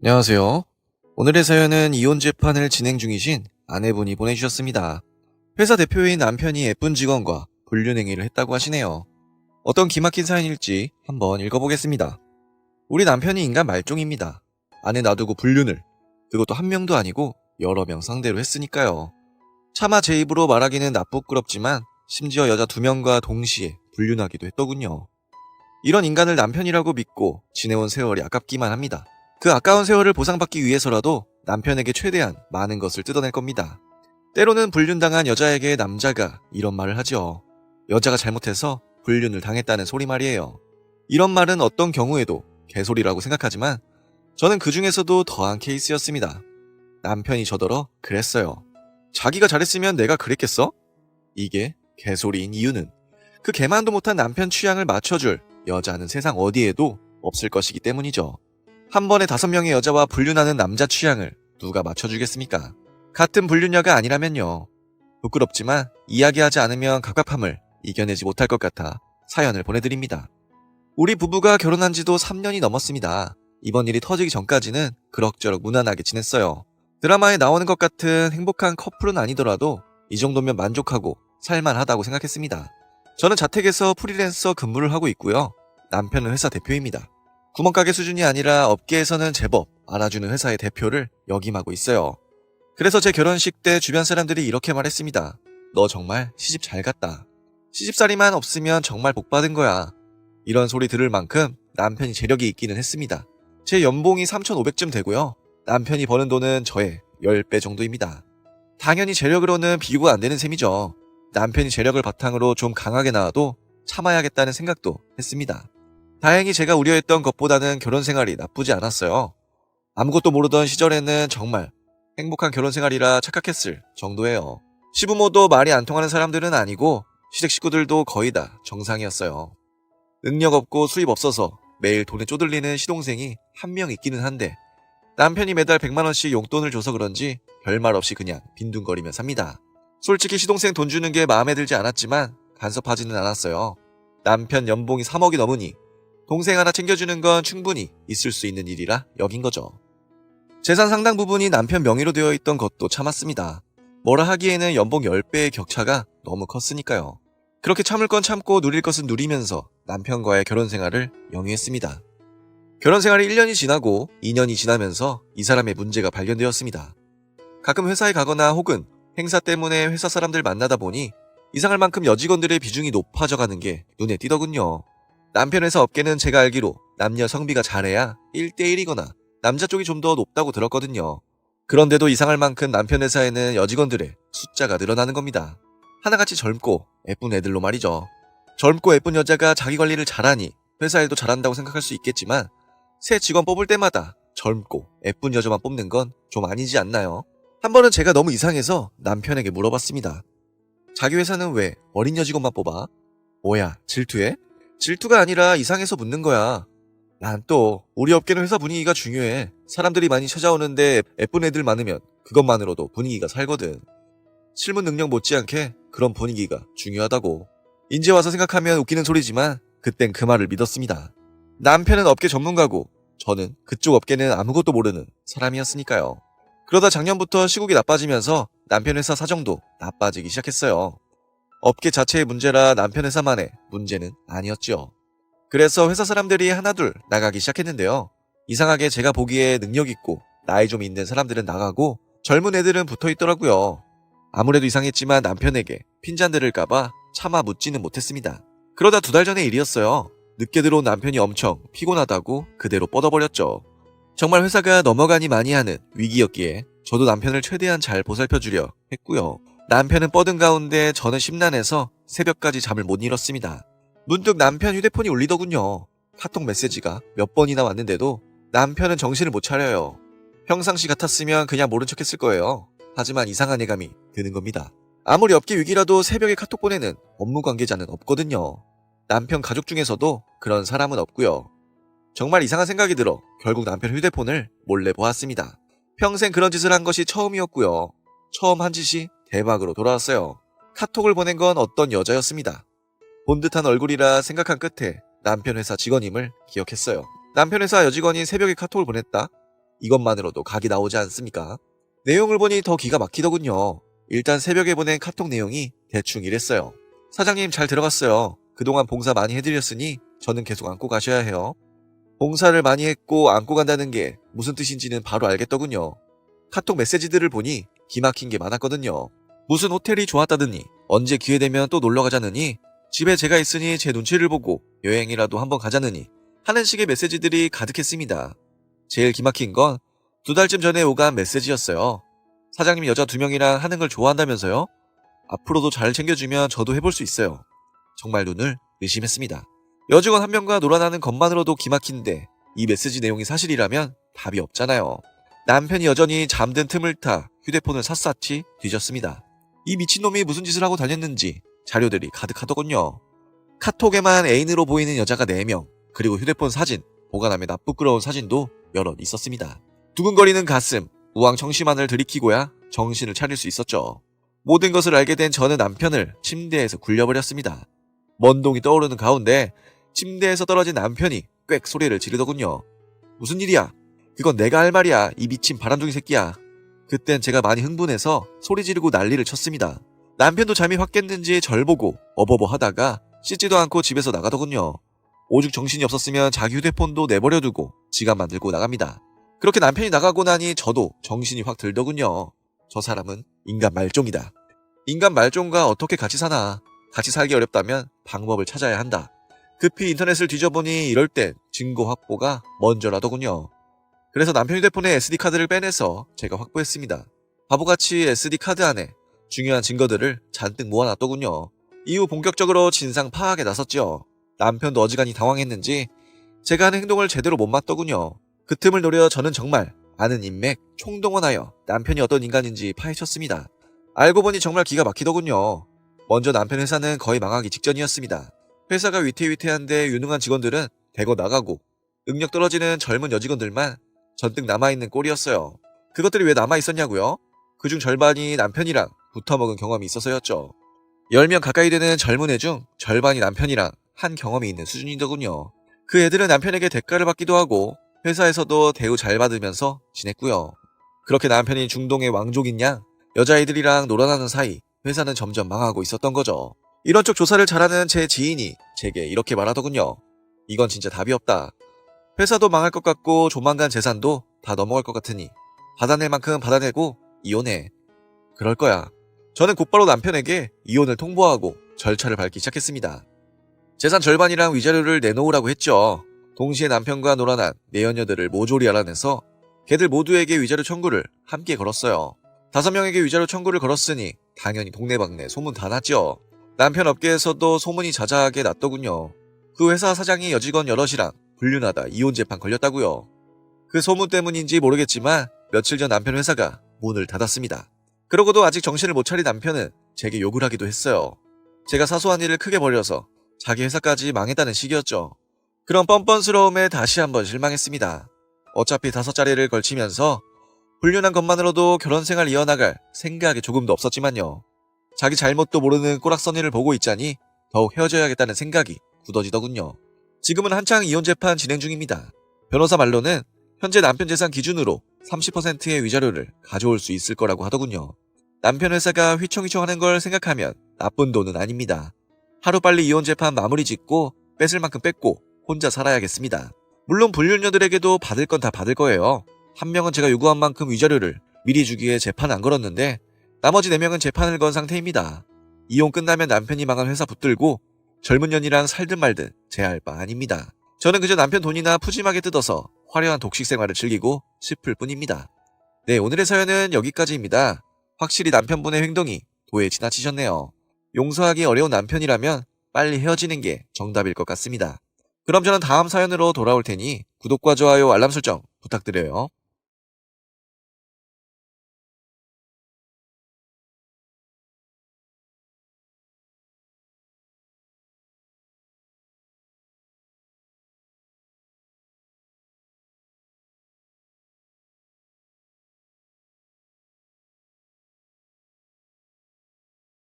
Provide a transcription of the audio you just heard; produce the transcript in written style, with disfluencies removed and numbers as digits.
안녕하세요. 오늘의 사연은 이혼 재판을 진행 중이신 아내분이 보내주셨습니다. 회사 대표인 남편이 예쁜 직원과 불륜행위를 했다고 하시네요. 어떤 기막힌 사연일지 한번 읽어보겠습니다. 우리 남편이 인간 말종입니다. 아내 놔두고 불륜을, 그것도 한 명도 아니고 여러 명 상대로 했으니까요. 차마 제 입으로 말하기는 나쁘끄럽지만 심지어 여자 2명과 동시에 불륜하기도 했더군요. 이런 인간을 남편이라고 믿고 지내온 세월이 아깝기만 합니다. 그 아까운 세월을 보상받기 위해서라도 남편에게 최대한 많은 것을 뜯어낼 겁니다. 때로는 불륜당한 여자에게 남자가 이런 말을 하죠. 여자가 잘못해서 불륜을 당했다는 소리 말이에요. 이런 말은 어떤 경우에도 개소리라고 생각하지만 저는 그 중에서도 더한 케이스였습니다. 남편이 저더러 그랬어요. 자기가 잘했으면 내가 그랬겠어? 이게 개소리인 이유는 그 개만도 못한 남편 취향을 맞춰줄 여자는 세상 어디에도 없을 것이기 때문이죠. 한 번에 5명의 여자와 불륜하는 남자 취향을 누가 맞춰주겠습니까? 같은 불륜녀가 아니라면요. 부끄럽지만 이야기하지 않으면 갑갑함을 이겨내지 못할 것 같아 사연을 보내드립니다. 우리 부부가 결혼한 지도 3년이 넘었습니다. 이번 일이 터지기 전까지는 그럭저럭 무난하게 지냈어요. 드라마에 나오는 것 같은 행복한 커플은 아니더라도 이 정도면 만족하고 살만하다고 생각했습니다. 저는 자택에서 프리랜서 근무를 하고 있고요. 남편은 회사 대표입니다. 구멍가게 수준이 아니라 업계에서는 제법 알아주는 회사의 대표를 역임하고 있어요. 그래서 제 결혼식 때 주변 사람들이 이렇게 말했습니다. 너 정말 시집 잘 갔다. 시집살이만 없으면 정말 복받은 거야. 이런 소리 들을 만큼 남편이 재력이 있기는 했습니다. 제 연봉이 3,500쯤 되고요. 남편이 버는 돈은 저의 10배 정도입니다. 당연히 재력으로는 비교가 안 되는 셈이죠. 남편이 재력을 바탕으로 좀 강하게 나와도 참아야겠다는 생각도 했습니다. 다행히 제가 우려했던 것보다는 결혼 생활이 나쁘지 않았어요. 아무것도 모르던 시절에는 정말 행복한 결혼 생활이라 착각했을 정도예요. 시부모도 말이 안 통하는 사람들은 아니고 시댁 식구들도 거의 다 정상이었어요. 능력 없고 수입 없어서 매일 돈에 쪼들리는 시동생이 한 명 있기는 한데 남편이 매달 100만 원씩 용돈을 줘서 그런지 별말 없이 그냥 빈둥거리며 삽니다. 솔직히 시동생 돈 주는 게 마음에 들지 않았지만 간섭하지는 않았어요. 남편 연봉이 3억이 넘으니 동생 하나 챙겨주는 건 충분히 있을 수 있는 일이라 여긴 거죠. 재산 상당 부분이 남편 명의로 되어 있던 것도 참았습니다. 뭐라 하기에는 연봉 10배의 격차가 너무 컸으니까요. 그렇게 참을 건 참고 누릴 것은 누리면서 남편과의 결혼 생활을 영위했습니다. 결혼 생활이 1년이 지나고 2년이 지나면서 이 사람의 문제가 발견되었습니다. 가끔 회사에 가거나 혹은 행사 때문에 회사 사람들 만나다 보니 이상할 만큼 여직원들의 비중이 높아져가는 게 눈에 띄더군요. 남편 회사 업계는 제가 알기로 남녀 성비가 잘해야 1대1이거나 남자 쪽이 좀 더 높다고 들었거든요. 그런데도 이상할 만큼 남편 회사에는 여직원들의 숫자가 늘어나는 겁니다. 하나같이 젊고 예쁜 애들로 말이죠. 젊고 예쁜 여자가 자기 관리를 잘하니 회사 일도 잘한다고 생각할 수 있겠지만 새 직원 뽑을 때마다 젊고 예쁜 여자만 뽑는 건 좀 아니지 않나요? 한 번은 제가 너무 이상해서 남편에게 물어봤습니다. 자기 회사는 왜 어린 여직원만 뽑아? 뭐야, 질투해? 질투가 아니라 이상해서 묻는 거야. 난 또 우리 업계는 회사 분위기가 중요해. 사람들이 많이 찾아오는데 예쁜 애들 많으면 그것만으로도 분위기가 살거든. 실무 능력 못지않게 그런 분위기가 중요하다고. 이제 와서 생각하면 웃기는 소리지만 그땐 그 말을 믿었습니다. 남편은 업계 전문가고 저는 그쪽 업계는 아무것도 모르는 사람이었으니까요. 그러다 작년부터 시국이 나빠지면서 남편 회사 사정도 나빠지기 시작했어요. 업계 자체의 문제라 남편 회사만의 문제는 아니었죠. 그래서 회사 사람들이 하나둘 나가기 시작했는데요. 이상하게 제가 보기에 능력 있고 나이 좀 있는 사람들은 나가고 젊은 애들은 붙어 있더라고요. 아무래도 이상했지만 남편에게 핀잔 들을까봐 차마 묻지는 못했습니다. 그러다 2달 전의 일이었어요. 늦게 들어온 남편이 엄청 피곤하다고 그대로 뻗어버렸죠. 정말 회사가 넘어가니 많이 하는 위기였기에 저도 남편을 최대한 잘 보살펴주려 했고요. 남편은 뻗은 가운데 저는 심란해서 새벽까지 잠을 못 이뤘습니다. 문득 남편 휴대폰이 울리더군요. 카톡 메시지가 몇 번이나 왔는데도 남편은 정신을 못 차려요. 평상시 같았으면 그냥 모른 척 했을 거예요. 하지만 이상한 예감이 드는 겁니다. 아무리 업계 위기라도 새벽에 카톡 보내는 업무 관계자는 없거든요. 남편 가족 중에서도 그런 사람은 없고요. 정말 이상한 생각이 들어 결국 남편 휴대폰을 몰래 보았습니다. 평생 그런 짓을 한 것이 처음이었고요. 처음 한 짓이 대박으로 돌아왔어요. 카톡을 보낸 건 어떤 여자였습니다. 본 듯한 얼굴이라 생각한 끝에 남편 회사 직원임을 기억했어요. 남편 회사 여직원이 새벽에 카톡을 보냈다? 이것만으로도 각이 나오지 않습니까? 내용을 보니 더 기가 막히더군요. 일단 새벽에 보낸 카톡 내용이 대충 이랬어요. 사장님 잘 들어갔어요. 그동안 봉사 많이 해드렸으니 저는 계속 안고 가셔야 해요. 봉사를 많이 했고 안고 간다는 게 무슨 뜻인지는 바로 알겠더군요. 카톡 메시지들을 보니 기막힌 게 많았거든요. 무슨 호텔이 좋았다더니 언제 기회되면 또 놀러 가자느니 집에 제가 있으니 제 눈치를 보고 여행이라도 한번 가자느니 하는 식의 메시지들이 가득했습니다. 제일 기막힌 건 2달쯤 전에 오간 메시지였어요. 사장님이 여자 2명이랑 하는 걸 좋아한다면서요? 앞으로도 잘 챙겨주면 저도 해볼 수 있어요. 정말 눈을 의심했습니다. 여직원 1명과 놀아나는 것만으로도 기막힌데 이 메시지 내용이 사실이라면 답이 없잖아요. 남편이 여전히 잠든 틈을 타 휴대폰을 샅샅이 뒤졌습니다. 이 미친놈이 무슨 짓을 하고 다녔는지 자료들이 가득하더군요. 카톡에만 애인으로 보이는 여자가 4명, 그리고 휴대폰 사진, 보관함에 나쁘끄러운 사진도 여럿 있었습니다. 두근거리는 가슴, 우왕청심환을 들이키고야 정신을 차릴 수 있었죠. 모든 것을 알게 된 저는 남편을 침대에서 굴려버렸습니다. 먼동이 떠오르는 가운데 침대에서 떨어진 남편이 꽥 소리를 지르더군요. 무슨 일이야? 그건 내가 할 말이야, 이 미친 바람둥이 새끼야. 그땐 제가 많이 흥분해서 소리 지르고 난리를 쳤습니다. 남편도 잠이 확 깼는지 절 보고 어버버 하다가 씻지도 않고 집에서 나가더군요. 오죽 정신이 없었으면 자기 휴대폰도 내버려두고 지갑만 들고 나갑니다. 그렇게 남편이 나가고 나니 저도 정신이 확 들더군요. 저 사람은 인간 말종이다. 인간 말종과 어떻게 같이 사나. 같이 살기 어렵다면 방법을 찾아야 한다. 급히 인터넷을 뒤져보니 이럴 땐 증거 확보가 먼저라더군요. 그래서 남편 휴대폰에 SD카드를 빼내서 제가 확보했습니다. 바보같이 SD카드 안에 중요한 증거들을 잔뜩 모아놨더군요. 이후 본격적으로 진상 파악에 나섰죠. 남편도 어지간히 당황했는지 제가 하는 행동을 제대로 못 맞더군요. 그 틈을 노려 저는 정말 아는 인맥 총동원하여 남편이 어떤 인간인지 파헤쳤습니다. 알고 보니 정말 기가 막히더군요. 먼저 남편 회사는 거의 망하기 직전이었습니다. 회사가 위태위태한데 유능한 직원들은 대거 나가고 능력 떨어지는 젊은 여직원들만 전뜩 남아있는 꼴이었어요. 그것들이 왜 남아있었냐고요? 그중 절반이 남편이랑 붙어먹은 경험이 있어서였죠. 10명 가까이 되는 젊은 애 중 절반이 남편이랑 한 경험이 있는 수준이더군요. 그 애들은 남편에게 대가를 받기도 하고 회사에서도 대우 잘 받으면서 지냈고요. 그렇게 남편이 중동의 왕족인 양 여자아이들이랑 놀아나는 사이 회사는 점점 망하고 있었던 거죠. 이런 쪽 조사를 잘하는 제 지인이 제게 이렇게 말하더군요. 이건 진짜 답이 없다. 회사도 망할 것 같고 조만간 재산도 다 넘어갈 것 같으니 받아낼 만큼 받아내고 이혼해. 그럴 거야. 저는 곧바로 남편에게 이혼을 통보하고 절차를 밟기 시작했습니다. 재산 절반이랑 위자료를 내놓으라고 했죠. 동시에 남편과 놀아난 내연녀들을 모조리 알아내서 걔들 모두에게 위자료 청구를 함께 걸었어요. 5명에게 위자료 청구를 걸었으니 당연히 동네방네 소문 다 났죠. 남편 업계에서도 소문이 자자하게 났더군요. 그 회사 사장이 여직원 여럿이랑 불륜하다 이혼 재판 걸렸다고요. 그 소문 때문인지 모르겠지만 며칠 전 남편 회사가 문을 닫았습니다. 그러고도 아직 정신을 못 차린 남편은 제게 욕을 하기도 했어요. 제가 사소한 일을 크게 벌여서 자기 회사까지 망했다는 식이었죠. 그런 뻔뻔스러움에 다시 한번 실망했습니다. 어차피 5자리를 걸치면서 불륜한 것만으로도 결혼 생활 이어나갈 생각이 조금도 없었지만요. 자기 잘못도 모르는 꼬락서니를 보고 있자니 더욱 헤어져야겠다는 생각이 굳어지더군요. 지금은 한창 이혼 재판 진행 중입니다. 변호사 말로는 현재 남편 재산 기준으로 30%의 위자료를 가져올 수 있을 거라고 하더군요. 남편 회사가 휘청휘청하는 걸 생각하면 나쁜 돈은 아닙니다. 하루빨리 이혼 재판 마무리 짓고 뺏을 만큼 뺏고 혼자 살아야겠습니다. 물론 불륜녀들에게도 받을 건 다 받을 거예요. 한 명은 제가 요구한 만큼 위자료를 미리 주기에 재판을 안 걸었는데 나머지 4명은 재판을 건 상태입니다. 이혼 끝나면 남편이 망한 회사 붙들고 젊은 년이랑 살든 말든 제할 바 아닙니다. 저는 그저 남편 돈이나 푸짐하게 뜯어서 화려한 독식 생활을 즐기고 싶을 뿐입니다. 네, 오늘의 사연은 여기까지입니다. 확실히 남편분의 행동이 도에 지나치셨네요. 용서하기 어려운 남편이라면 빨리 헤어지는 게 정답일 것 같습니다. 그럼 저는 다음 사연으로 돌아올 테니 구독과 좋아요, 알람 설정 부탁드려요.